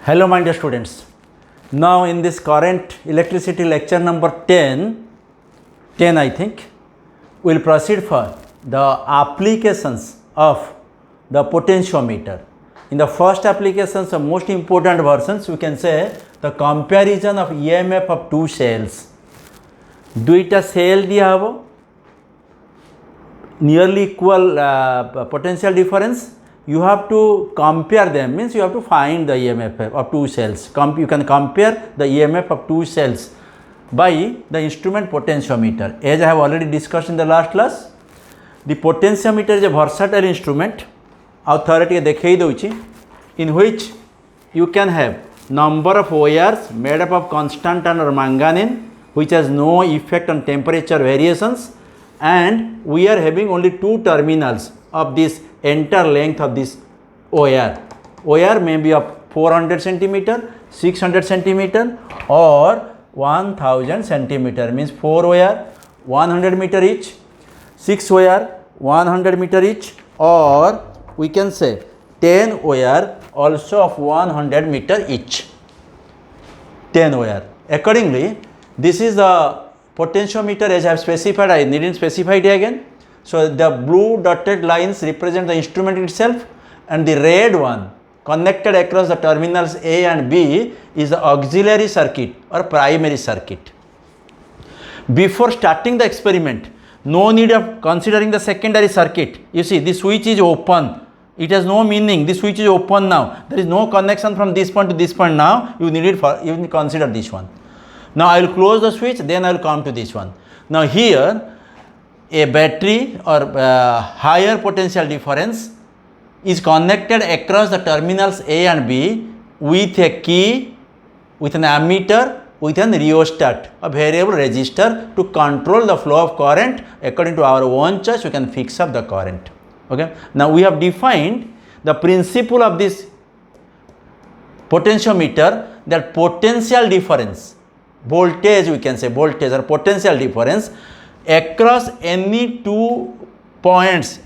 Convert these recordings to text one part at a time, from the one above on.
Hello my dear students. Now in this current electricity lecture number 10 I think, we will proceed for the applications of the potentiometer. In the first applications, the most important versions, we can say the comparison of EMF of two cells. Duita cell diya habo, nearly equal potential difference. You have to compare them, means you have to find the EMF of two cells. You can compare the EMF of two cells by the instrument potentiometer. As I have already discussed in the last class, the potentiometer is a versatile instrument. Authority dekhai douchi, in which you can have number of wires made up of constant or manganese, which has no effect on temperature variations, and we are having only two terminals of this entire length of this wire. Wire may be of 400 centimeter, 600 centimeter or 1000 centimeter, means 4 wire 100 meter each, 6 wire 100 meter each, or we can say 10 wire also of 100 meter each. 10 wire. Accordingly, this is the potentiometer as I have specified. I needn't specify it again. So the blue dotted lines represent the instrument itself, and the red one connected across the terminals A and B is the auxiliary circuit or primary circuit. Before starting the experiment, no need of considering the secondary circuit. You see, the switch is open. It has no meaning. The switch is open now. There is no connection from this point to this point now. You need to consider this one. Now I will close the switch, then I will come to this one. Now here, a battery or higher potential difference is connected across the terminals A and B with a key, with an ammeter, with an rheostat, a variable resistor to control the flow of current. According to our own choice, we can fix up the current. Okay. Now we have defined the principle of this potentiometer, that potential difference, voltage, we can say voltage or potential difference across any 2 points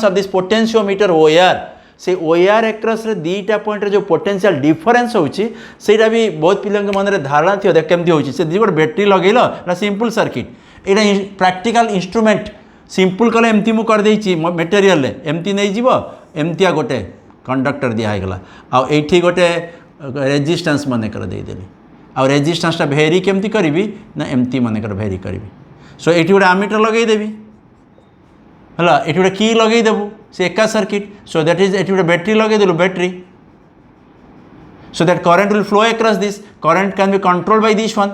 of this potentiometer wire. से wire across रे दीटा point रे जो potential difference होची, सेटा भी बहुत पिलंग के मन रे धारणा थियो देख केमती होची. से दिगोट बैटरी लगेलो ना सिंपल सर्किट, एटा प्रैक्टिकल इंस्ट्रूमेंट सिंपल कले एमती मु कर देछि मटेरियल ले एमती नै जीवो, एमतिया गोटे कंडक्टर दिया हेगला आ एठी गोटे रेजिस्टेंस माने कर दे देली आ रेजिस्टेंस टा भेरी केमती करबी ना एमती माने कर भेरी करबी. सो एठी गोटे आमीटर लगेई देबी हला, एठी गोटे की लगेई देबु से एका सर्किट. सो दैट इज एठी गोटे बैटरी लगेई देलु battery. So that current will flow across this. Current can be controlled by this one.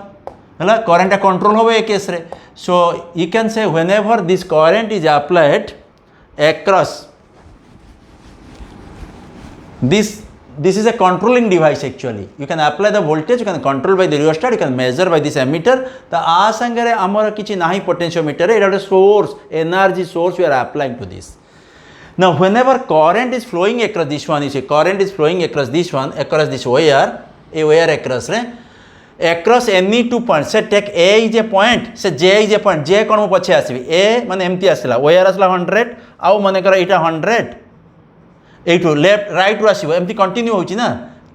हला, current control होबे ए केस रे. So you can say whenever this current is applied across this is a controlling device actually. You can apply the voltage, you can control by the rheostat, you can measure by this ammeter. The आ संगरे आमर किछि नाही potentiometer, it is a source, energy source we are applying to this. Now whenever current is flowing across this one, you see current is flowing across this one, across this wire, a wire across any 2 points. Say take A is a point, say J is a point. J कोन मो पछे आसीबी, A माने एमती आसला, wire आसला 100 आउ माने कर एटा 100 एटू left right रु आसीबो, एमती कंटिन्यू होची ना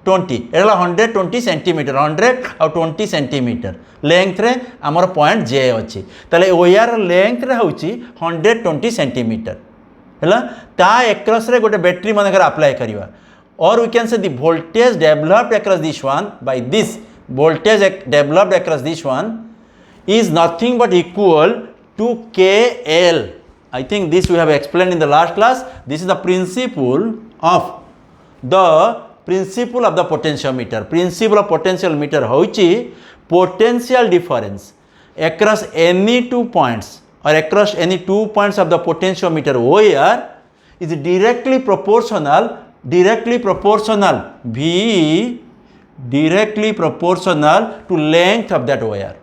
20 एला 120 सेंटीमीटर, 100 और 20 सेंटीमीटर लेंथ रे हमर पॉइंट J अछि. तले वायर लेंथ रे होची 120 सेंटीमीटर हला, ता एक्रोस रे गोटे बैटरी माने कर अप्लाई करिवा. और we can say the voltage developed across this one by this voltage developed across this one is nothing but equal to KL. I think this we have explained in the last class. This is the principle of the potentiometer. Principle of potentiometer hoichi potential difference across any 2 points or across any 2 points of the potentiometer wire is directly proportional to length of that wire.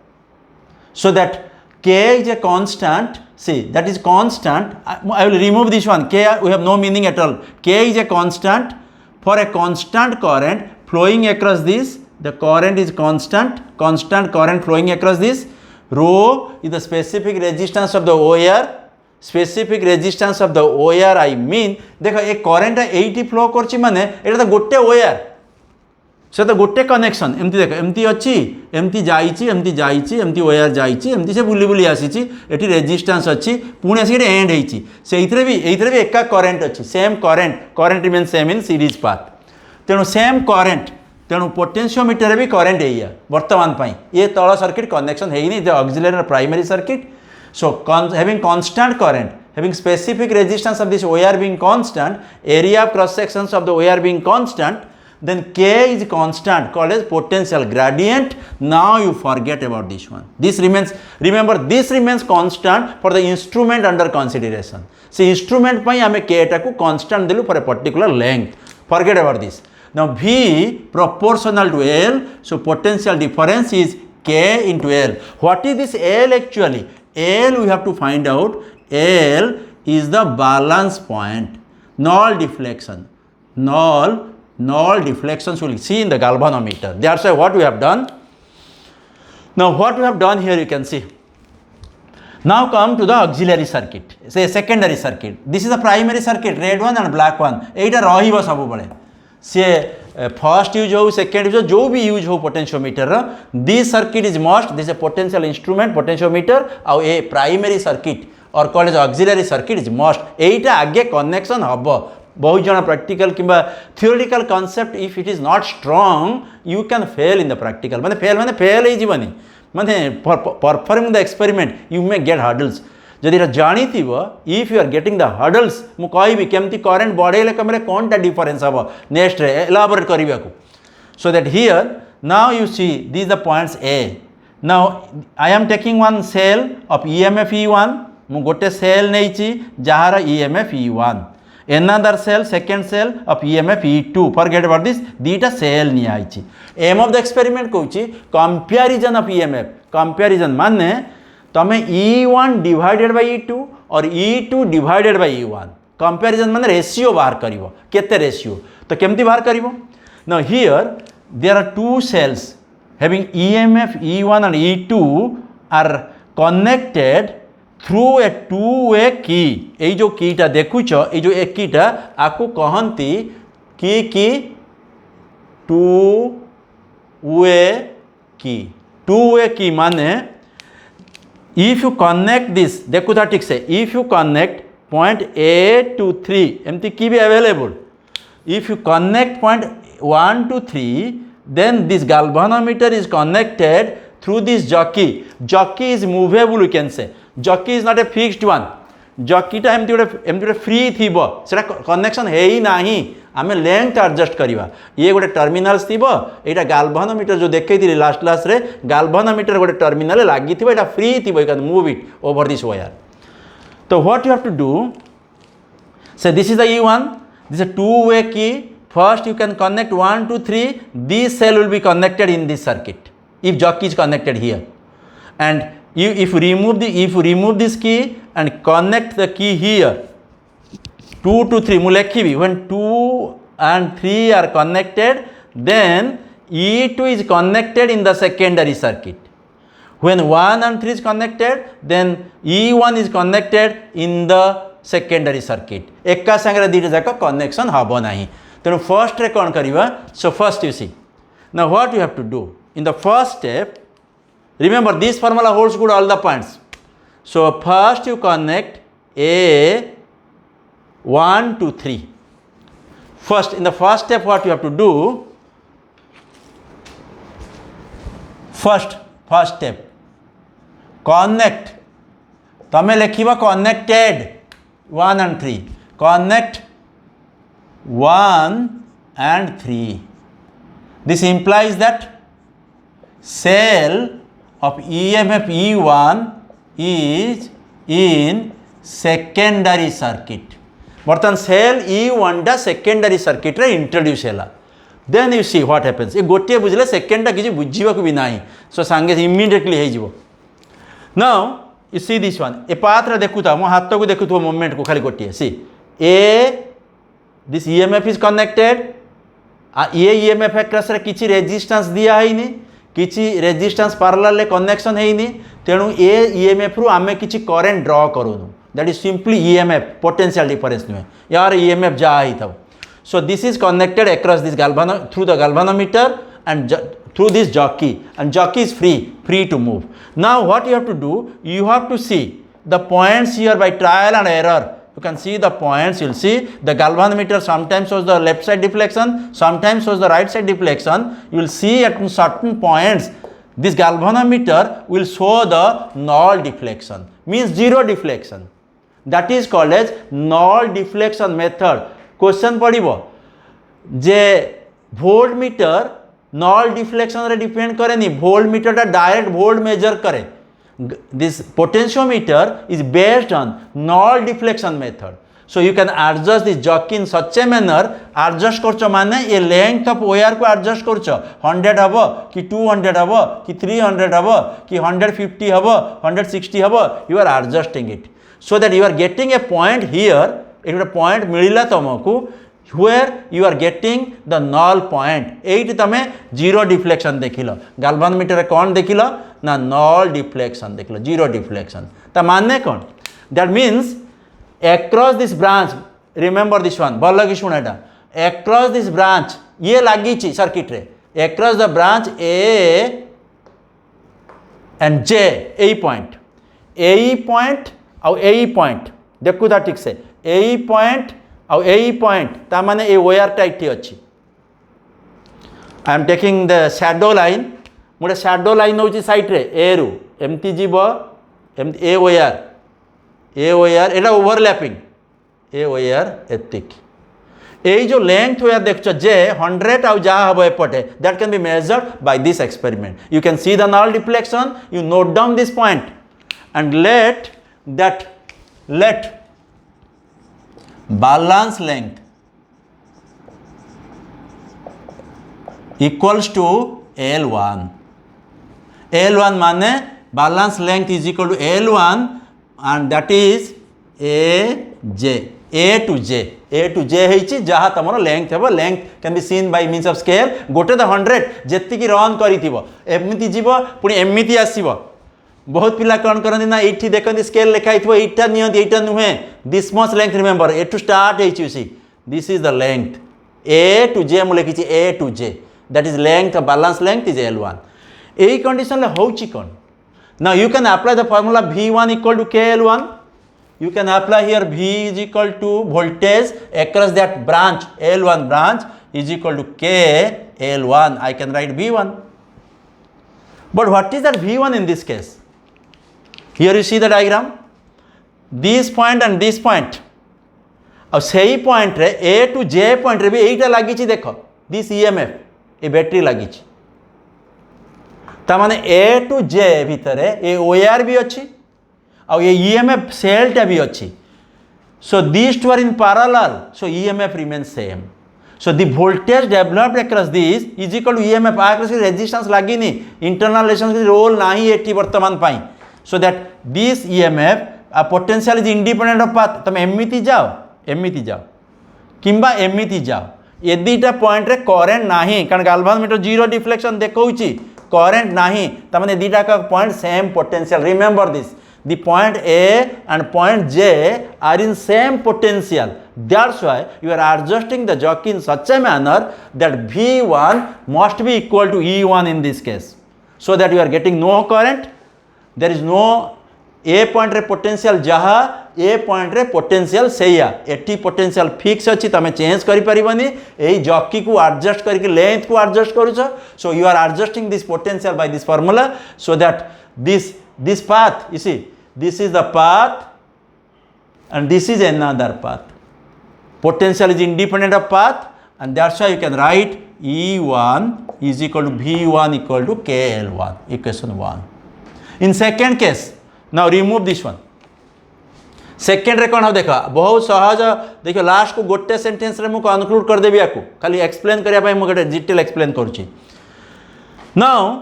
So that K is a constant. See, that is constant. I will remove this one. K, we have no meaning at all. K is a constant. For a constant current flowing across this, the current is constant current flowing across this. Rho is the specific resistance of the wire. Specific resistance of the wire I mean, देखो एक current 80 flow करछि माने एटा तो गोटे wire से तो गोटे connection एमती देख एमती अच्छी एमती जाइए एमती जाइए एमती वायर जाइए एमती से बुली बुली आसी एटी रेजिस्टेंस अच्छी पुणी आसिक एंड होती से भी एका करेन्ट अच्छी same current remain same in series path तेणु सेम करेन्ट तेणु पोटेंशियोमीटर भी करेन्ट एया वर्तमान पाई ये तल सर्किट कनेक्शन है the auxiliary primary circuit so having constant current having specific resistance of this wire being constant, area of cross sections of the wire being constant, then K is constant called as potential gradient. Now you forget about this one. This remains, remember this remains constant for the instrument under consideration. See instrument pai ame K taku constant delu for a particular length. Forget about this. Now V proportional to L, so potential difference is K into L. What is this L actually? L we have to find out. L is the balance point, null deflection. Null deflections will see in the galvanometer. That's why what we have done. Now what we have done here you can see. Now come to the auxiliary circuit, say secondary circuit. This is the primary circuit, red one and black one. एटा रहिबो सब बळे से first use हो second use हो जो भी use हो potentiometer this circuit is must this a potential instrument potentiometer आउ ए प्राइमरी सर्किट और college auxiliary circuit is must एटा आगे कनेक्शन हम बहुत जन प्रैक्टिकल किंबा theoretical concept if it is not strong you can fail in the practical माने fail हो जीवनी माने performing the experiment you may get hurdles जदि जानी if you are getting the hurdles मु कहबी केमती करेंट बढ़ेले कमरे कोनटा डिफरेंस हम नेक्स्ट एलाबोरेट करने को so that here now you see these the points a now I am taking one cell of EMF E1 मु गोटे सेल नहीं जार EMF E1 another cell second cell of EMF E2 forget about this दीटा cell नियाई aim of the experiment कहूँ comparison of EMF comparison माने तमें E1 divided by E2 और E2 divided by E1 comparison माने ratio बाहर करिवो केते रेशियो तो केमती बाहर करिवो now here there are two cells having EMF E1 and E2 are connected through a two way की ये जो कीटा देखुच ये जो एक कीटा आपको कहती की टू वे की माने इफ यू कनेक्ट दिस देखु था ठीक से if you connect point A to 3 एमती की भी available if you connect point 1 to 3 then this galvanometer is connected through this jockey is movable you can say jockey is not a fixed one jockey टा एमती गोटे free थी सेटा connection है ही नहीं आम लेंथ एडजस्ट करवा ये गोटे टर्मिनाल्स थी यहाँ गाल्भानोमीटर जो देखी लास्ट क्लास रे गाल्भानोमीटर गोटे टर्मिनाल लगी थी फ्री थी you can move it over this wire तो what you have to do say this is the E1 this is two way की first you can connect 1 to 3 this cell will be connected in this circuit if jockey is connected here and if you remove this key and connect the key here 2 to 3 mu lekhibi when 2 and 3 are connected then E2 is connected in the secondary circuit when 1 and 3 is connected then E1 is connected in the secondary circuit ekka sangre dita jaka connection habo nahi तेणु first रे कौन करिवा so first you see now what you have to do in the first step remember this formula holds good all the points so first you connect A1 to 3 first in the first step what you have to do first step connect तमें लिखिबा connected 1 and 3 connect 1 and 3 this implies that cell of EMF E1 is in secondary circuit बर्तमान cell E1 टा secondary circuit रे introduce हैला then you see what happens ये गोटे बुझले second टा किसी बुझीबा को भी नहीं so सांगे immediately है जीवो now you see this one a path रे देखुता मो हाथ को देखुतो मोमेंट को खाली गोटे see a this EMF is connected ये EMF एक्ट्रेस रे किछि रेजिस्टेंस दिया है किछि रेजिस्टेंस पैरेलल ले कनेक्शन है तेणु ये EMF रु आमे किछि करंट ड्रॉ करूनु that is simply EMF potential difference नुहे यार EMF जा ही तब So this is connected across this through the galvanometer and through this jockey, and jockey is free to move. Now what you have to do, you have to see the points here by trial and error. You can see the points. You'll see the galvanometer sometimes shows the left side deflection, sometimes shows the right side deflection. You will see at certain points this galvanometer will show the null deflection, means zero deflection. That is called as null deflection method. Question पड़िबो J voltmeter null deflection रे depend करे नहीं, voltmeter टा direct volt major करे. This potentiometer is based on null deflection method. So you can adjust this jockey in such a manner. Adjust करचो माने ये length of wire को adjust करचो 100 हबो कि 200 हबो कि 300 हबो कि 150 हबो 160 हबो. You are adjusting it so that you are getting a point here. एक point मिलिला तुमको where you are getting the null point. एट तमे zero deflection देखिलो. galvanometer रे कौन देखिलो ना null deflection देखिलो, zero deflection. ता मानने कौन? That means across this branch, remember this one, भल कि शुण एटा, across this branch ये लगी ची सर्किट रे, across the branch A and J, A point और A point देखु था ठीक से, A point और A point ता माने ए वायर टाइट अच्छी. I am taking the shadow line, मोटे shadow line होची साइड रे A रु एमती जीवो एमती A wire Etah overlapping A wire एतिक. এই जो लेंथ वायर देखছো जे 100 आउ जा हबो एपटे, that can be measured by this experiment. You can see the null deflection, you note down this point and let balance length equals to L1. L1 माने balance length is equal to L1 and that is A to J हेची जहाँ तमरो length हेबो. Length can be seen bye means of scale. गोटे the 100 जेति की run करिथिबो एमिति जीवो पुनी एमिति आसीबो. बहुत पिला कौन करती ना ये देखते स्केल लिखाई थो एटा नियंती एटा नुहे. This much length remember A to start हेची see this is the length A to J मु लिखिछि A to J, that is length of balance length is L1. AE condition ले होची कोन. Now you can apply the formula V1 equal to KL1. You can apply here V is equal to voltage across that branch, L1 branch is equal to KL1. I can write V1. But what is that V1 in this case? Here you see the diagram. This point and this point. अब सही point रे A to J point रे भी एटा लगी छि देखो. This EMF A battery लगी छि. ता माने A to J भितरे ए OR भी अछि और ये EMF cell टा भी अछि. So these two are in parallel. So EMF remains same. So the voltage developed across this is equal to EMF. आकर से resistance लगी नहीं. Internal resistance की role नहीं एटी वर्तमान पाई. So that this EMF potential is independent of path. तुम एमिति जाओ किंबा एमिति जाओ. ये दीटा पॉइंट रे करंट नहीं कारण galvanometer जीरो डिफ्लेक्शन देखौची करंट नहीं तमाने दीटा का point same potential. Remember this, the point A and point J are in same potential. That's why you are adjusting the jockey in such a manner that V1 must be equal to E1 in this case, so that you are getting no current. There is no A point रे potential जहाँ A point रे potential सेया eighty potential fix अच्छी तमें change करी परिबनी. यही jockey को adjust करके length को adjust करूँचो. So you are adjusting this potential by this formula so that this path, you see, this is the path and this is another path. Potential is independent of path and that's why you can write E1 is equal to V1 equal to KL1, equation 1. In second case, now remove this one. Second रे कौन हो देखा बहुत सहज. देखो last को गोटे sentence रे मु कनक्लूड कर देबी याकू खाली एक्सप्लेन करिया पई मु गोटे डिटेल एक्सप्लेन करूची. Now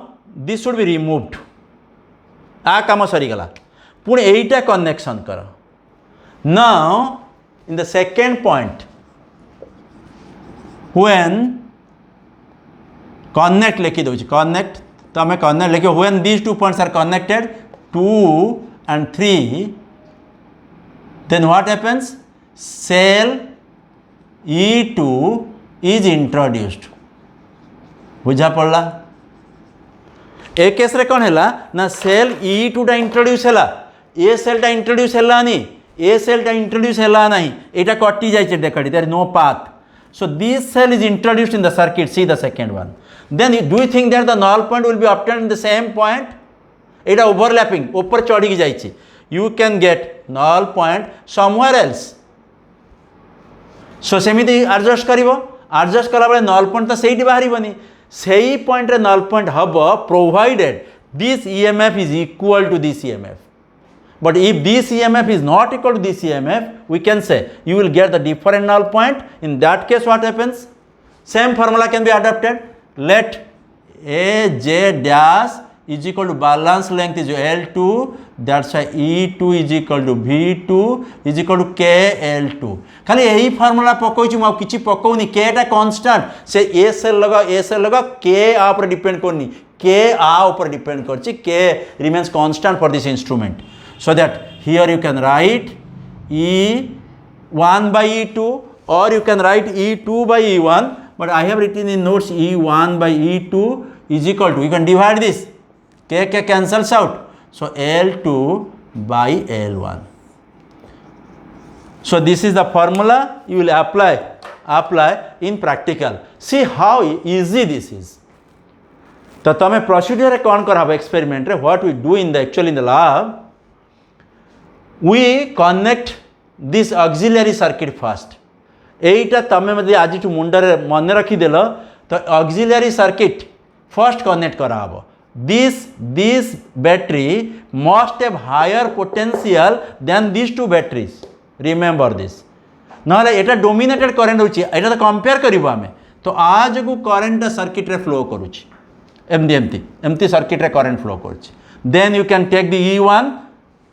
this should be removed. आ काम सरी गला पुणी एटा कनेक्शन कर. Now in the second point when connect लिखी दउची कनेक्ट तमे कनेक्ट लिखो when these two points are connected 2 and 3, then what happens? Cell E2 is introduced बुझा पड़ला ए केस रे कौन हैला ना सेल E2 टा इंट्रोड्यूस हैला ए सेल टा इंट्रोड्यूस हैला नी ए सेल टा इंट्रोड्यूस हैला नहीं एटा कटि जाइछे देखडी there no path so this cell is introduced in the circuit see the second one then do you think that the null point will be obtained in the same point Etah overlapping ऊपर चढ़ी की जाइछे you can get null point somewhere else so सेमिति adjust करिवो adjust कला बेले null point तो सेठी बाहरिबनी सेही point रे null point हबो provided this EMF is equal to this EMF but if this EMF is not equal to this EMF we can say you will get the different null point in that case what happens same formula can be adopted let AJ dash is equal to balance length is L2 that's why E2 is equal to V2 is equal to KL2 खाली यही formula पकोइछु म किछि पकोउनी K टा constant से A cell लगा K आ ऊपर depend करनी K आ ऊपर डिपेंड करछि K remains constant for this instrument so that here you can write E1 by E2 or you can write E2 by E1 but I have written in notes E1 by E2 is equal to you can divide this K cancels out so L2 by L1 so this is the formula you will apply in practical see how easy this is तो तमे procedure कौन कर experiment रे what we do in the actually in the lab we connect this auxiliary circuit first एटा तमे मते आज मुंडर मन रखीदेल तो auxiliary circuit first connect कराबो this battery must have higher potential than these two batteries remember this नहले एटा dominated current होची एटा तो compare करिवो आमे तो आज को करंट सर्किट रे फ्लो करूची एमती सर्किट रे करंट फ्लो करूची then you can take the E1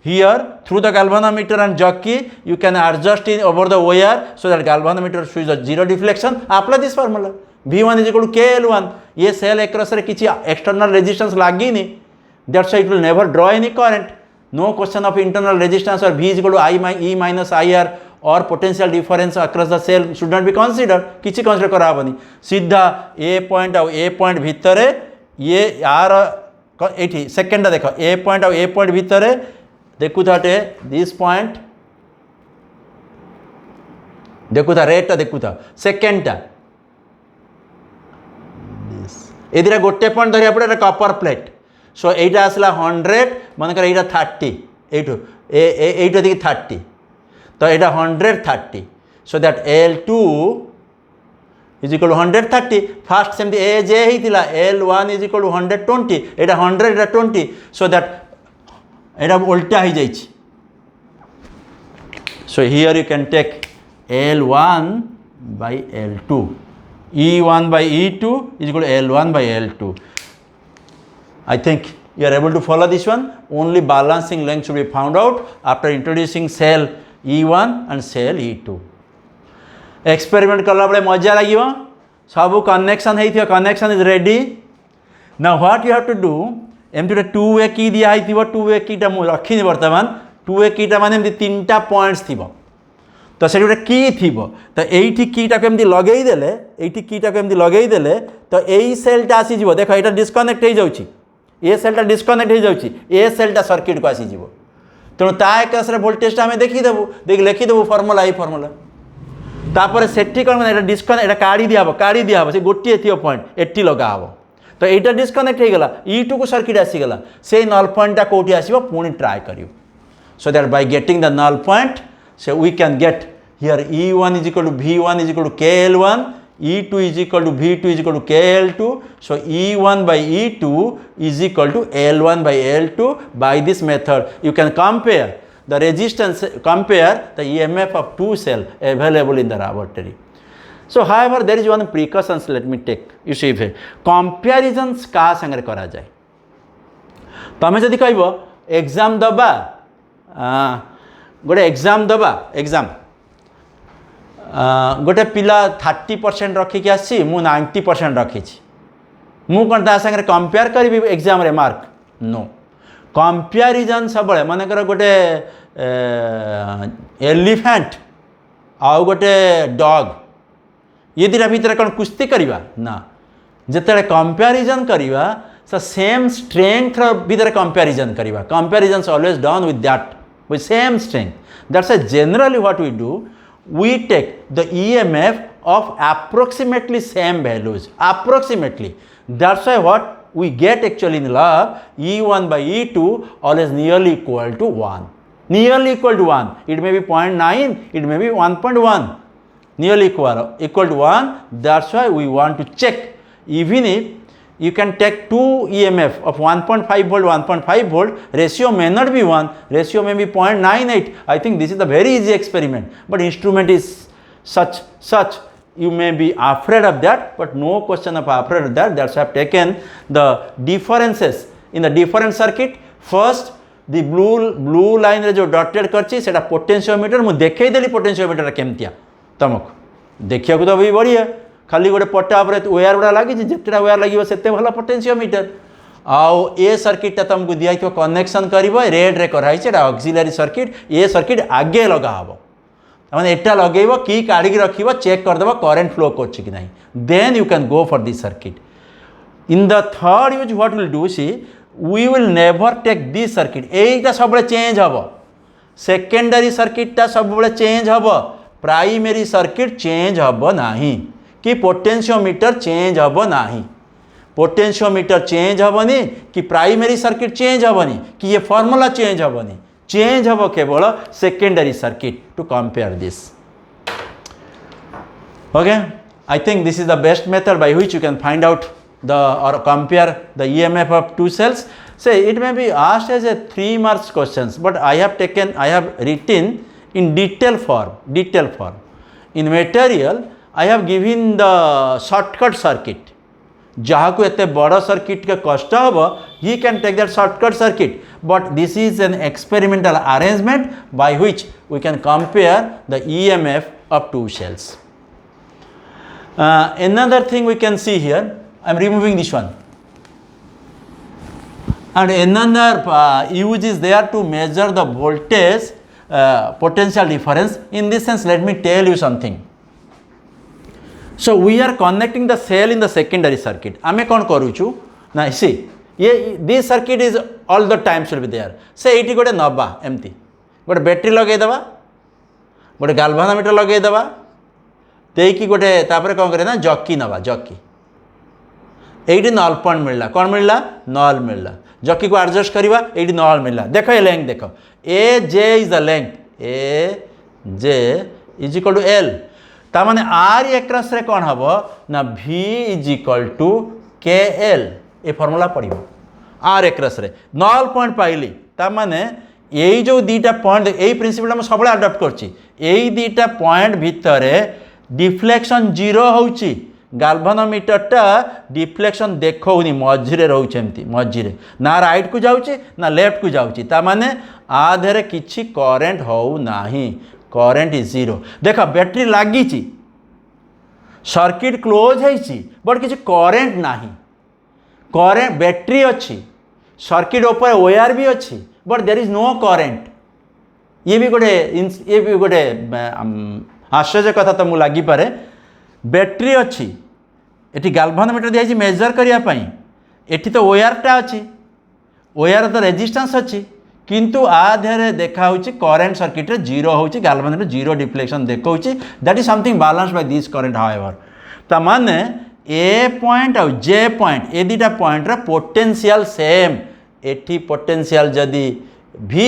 here through the galvanometer and jockey you can adjust it over the wire so that galvanometer shows a zero deflection apply this formula V1 is equal to KL1 ये cell across रे किछि external resistance लागी नहीं that's why it will never draw any current no question of internal resistance or V is equal to E minus IR or potential difference across the cell should not be considered किछि consider करा हबनी सीधा A point और A point भितरे ये यार एठी second देखो A point और A point भितरे देखु थाटे दिस पॉइंट देखु था रेट देखु था सेकेंड टा एदिरा गोटे पॉइंट धरिया पड़े कपर प्लेट सो एटा आसला 100 मानकर एटा 30 एठो एटा देखि 30 तो एटा 130 so that L2 is equal to 130 first सेमती ए जे हिथिला L1 is equal to 120 Etah 100 Etah 20 so that एटा उल्टा हो जाइए so here you can take L1 by L2 E1 by E2 is equal to L1 by L2 I think you are able to follow this one only balancing length should be found out after introducing cell E1 and cell E2 experiment कला बड़े मजा लगिवो सब connection है connection is ready now what you have to do एमती गोटे 2 वे की दिया है 2 वे कीटा मुझे रखी बर्तमान 2 वे कीटा माने एमती 3टा पॉइंट्स थी तो से गोटे की थी तो यही कीटा को एमती लगेदेले ये कीटा को एमती लगेदेले तो यही सेलटा आसीज देख यहाँ डिस्कनेक्ट हो जाऊँगी ए सेलटा डिस्कनेक्ट हो जाऊँगी ए सेलटा सर्किट को आसीज तेणु ता एकस भोल्टेजटा आम देखीदेबू देख लिखिदेबू फर्मुला ये फर्मुला तापर सेठी कौन मैंने डिस्कनेक्ट काढ़ी दिहब से गोटे थी पॉइंट एटी लगा हे तो यहाँ डिस्कनेक्ट हो गला E2 को सर्किट आसीगला से नल पॉइंटा कौटी आसो पुणी ट्राए कर so that by getting the null point so we can get here E1 is equal to V1 is equal to KL1 E2 is equal to V2 is equal to KL2 so E1 by E2 is equal to L1 by L2 by this method you can compare the resistance compare the EMF of two cell available in the laboratory so however there is one precautions let me take you see comparisons का संगे करा जाए तमें जदि कहबो exam दबा गोटे exam दबा एग्जाम गोटे पिला 30% रखिकी आसी मु 90% रखी मु कौन ता संगे कंपेयर करी एग्जाम रे मार्क नो कंपेरिजन सब मानकर गोटे एलिफेंट आउ गोटे डॉग ये दुटा भितर कौन कुस्ती करवा ना जिते कंपैरिजन करवा so same strength भितर comparison करवा comparison is always done with that with same strength. That's why generally what we do, we take the EMF of approximately same values, approximately. That's why what we get actually in lab, E1 by E2 always nearly equal to 1. Nearly equal to 1. It may be 0.9, it may be 1.1. Nearly equal to 1. That's why we want to check. Even if you can take two EMF of 1.5 volt, 1.5 volt, ratio may not be 1, ratio may be 0.98. I think this is a very easy experiment, but instrument is such, you may be afraid of that, but no question of afraid of that. That's why I have taken the differences in the different circuit. First, the blue line रे जो dotted करची सेटा potentiometer मु देखे देली potentiometer केमतिया तमक देखिया को तो भी बढ़िया खाली गोटे पट्टा पर वायर गुड़ा लगी जितेटा वायर लगे से भल पोटेंशियोमीटर आउ ए सर्किटा तुमको दिखाई कनेक्शन कर रेड रे कराई ऑक्सिलरी सर्किट ये सर्किट आगे लगा हम मैंने एटा लगेब की काढ़ी रख चेक करदेव करेन्ट फ्लो कर ना then you can go for this circuit in the third use what will do see we will never take this circuit यहीटा सब चेंज हम सेकेंडरी सर्किटा सब चेंज हम प्राइमरी सर्किट चेंज हम ना कि पोटेंशियोमीटर चेंज हम ना पोटेंशियोमीटर चेंज हेनी कि प्राइमरी सर्किट चेंज हेनी कि ये फॉर्मूला चेंज हेनी चेंज हम केवल secondary circuit to compare this okay I think this is the best method by which you can find out the or compare the EMF of two cells. Say it may be asked as a 3 marks questions, but I have written in detail form. In material I have given the shortcut circuit. जहाँ को एते बड़ा circuit के कष्ट हम he can take that shortcut circuit, but this is an experimental arrangement by which we can compare the EMF of two cells. Another thing we can see here, I am removing this one, and another use is there to measure the voltage potential difference. In this sense, let me tell you something. So we are connecting the cell in the secondary circuit. आमे कौन करूचु ना see ये this circuit is all the time should be there. Say इटी गोटे नबा एमती गोटे battery लगे दबा गोटे गाल्वानोमीटर लगे दबा देकी गोटे तापर कौन करे ना जॉकी नबा जॉकी एटी नल पॉइंट मिलला कौन मिलला नल मिलला जॉकी को एडजस्ट करवा एटी नल मिलला देखो ये लेंथ देखो A J is the length A J is equal to L ता माने आर एक्रोस रे कौन हबो ना v is equal to K L ए फार्मूला पड़िबो आर एक्रोस रे नल पॉइंट पाइली ता माने एई जो दीटा पॉइंट एई प्रिंसिपल हम सबले अडॉप्ट करछि एई दीटा पॉइंट भितरे डिफ्लेक्शन जीरो होउछि गाल्वानोमीटरटा डिफ्लेक्शन देखौनी मझिरे रहउछि एमती मझिरे ना राइट को जाउछि ना लेफ्ट को जाउछि ता माने आधेरे किछि करंट होउ नाही करंट इज जीरो देख बैटरी लगी सर्किट क्लोज है बट किसी करंट नाही करंट बैटरी अच्छी सर्किट ऊपर वायर भी अच्छी but there is no current ये भी गोटे आश्चर्य कथा तो मुझे लगी पारे बैटरी अच्छी एटी गाल्वानोमीटर दिखाई मेजर करने एटी तो वायरटा अच्छी वायर तो रेजिस्टेंस अच्छी किंतु आधे देखा करंट सर्किट रे जीरो होची गाल्वानोमीटर जीरो डिफ्लेक्शन देखौची that is something balance by this current however ता माने ए पॉइंट और जे पॉइंट ए दीटा पॉइंट रे पोटेंशियल सेम एटी पोटेंशियल जदी V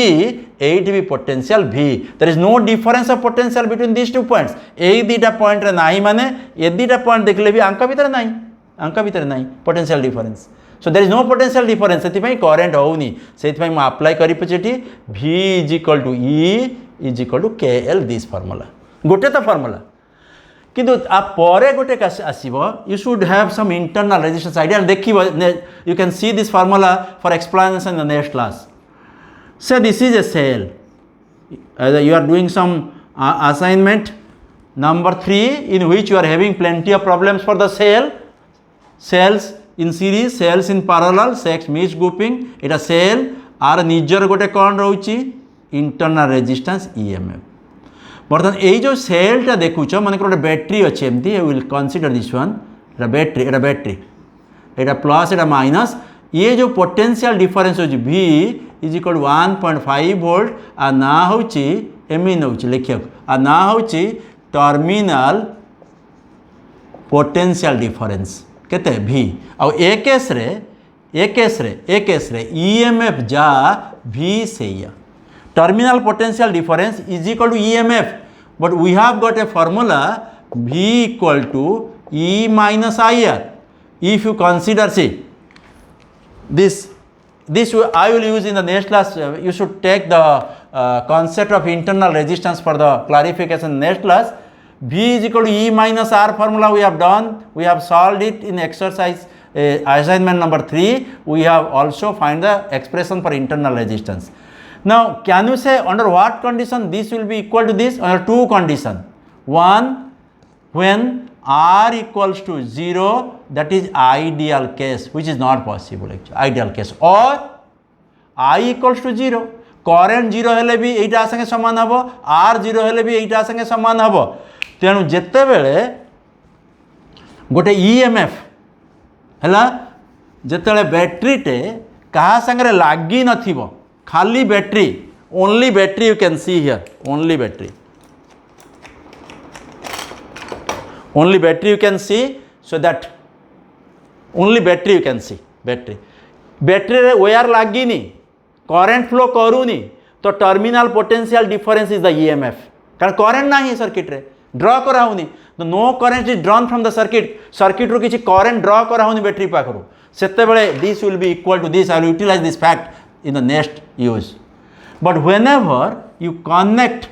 एटी भी potential V there is no difference of potential between this two points ए दीटा पॉइंट रे नाही माने ए दीटा पॉइंट देखले भी अंक भीतर नाही potential difference so there is no potential difference से करंट होनी से मुझे अप्लाई करी V is equal to E is equal to K L this formula गोटे तो फार्मूला किंतु आप परे गोटे आसीबो you should have some internal resistance idea देखिबो you can see this formula for explanation in the next class so this is a cell you are doing some assignment number 3 in which you are having plenty of problems for the cells in series cells in parallel sex mixed grouping eta cell आर निजर गोटे कौन रोची internal resistance EMF बर्तमान यही जो सेलटा देखुच मन गोटे battery अच्छे एमती will consider this one battery एटा प्लस एटा माइनस ये जो पोटेंशियल डिफरेंस हो V इज इक्वल 1.5 वोल्ट आ ना हूँ एमिन हूँ लिखा आ ना हूँ टर्मिनाल पोटेंशियल डिफरेंस केते V आ ए केस रे EMF जा V से terminal potential difference is equal to EMF but we have got a formula V equal to E minus IR if you consider see this I will use in the next class. You should take the concept of internal resistance for the clarification next class. V is equal to E minus R formula we have done, we have solved it in exercise assignment number 3. We have also find the expression for internal resistance. Now can you say under what condition this will be equal to this? Under two conditions. One, when R equals to 0, that is ideal case, which is not possible actually, ideal case, or I equals to 0, current 0 हेले भी एटा संगे समान हबो, R 0 हेले भी एटा संगे समान हबो। तेणु जेते बेले गोटे EMF हैला जेते बेले बैटरी टे कहा संगे लागी नथिबो, खाली battery, only battery you can see here, only battery you can see, so that only battery you can see, battery रे वायर लागिनी, करंट फ्लो करूनी, तो terminal potential difference is the EMF कारण करंट नाही सर्किट रे draw करा होनी, तो no current is drawn from the circuit रू किछि करंट ड्रॉ करा होनी बैटरी पाखरु सेते बेले this will be equal to this. I will utilize this fact in the next use. But whenever you connect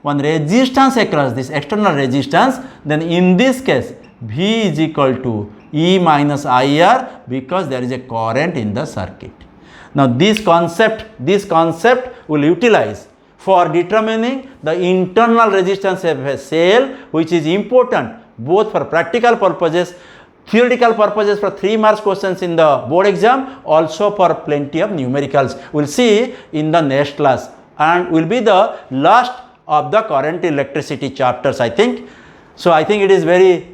one resistance across this external resistance, then in this case V is equal to E minus IR because there is a current in the circuit. Now this concept will utilize for determining the internal resistance of a cell, which is important both for practical purposes, theoretical purposes for 3 marks questions in the board exam, also for plenty of numericals. We will see in the next class and will be the last of the current electricity chapters, I think. So I think it is very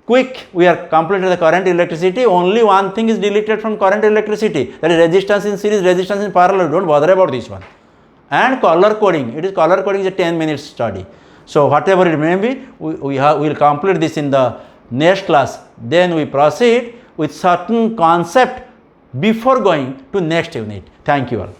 quick. We are completed the current electricity. Only one thing is deleted from current electricity, that is resistance in series, resistance in parallel. Don't bother about this one. And color coding. It is color coding is a 10 minutes study. So whatever it may be, we will complete this in the next class. Then we proceed with certain concept before going to next unit. Thank you all.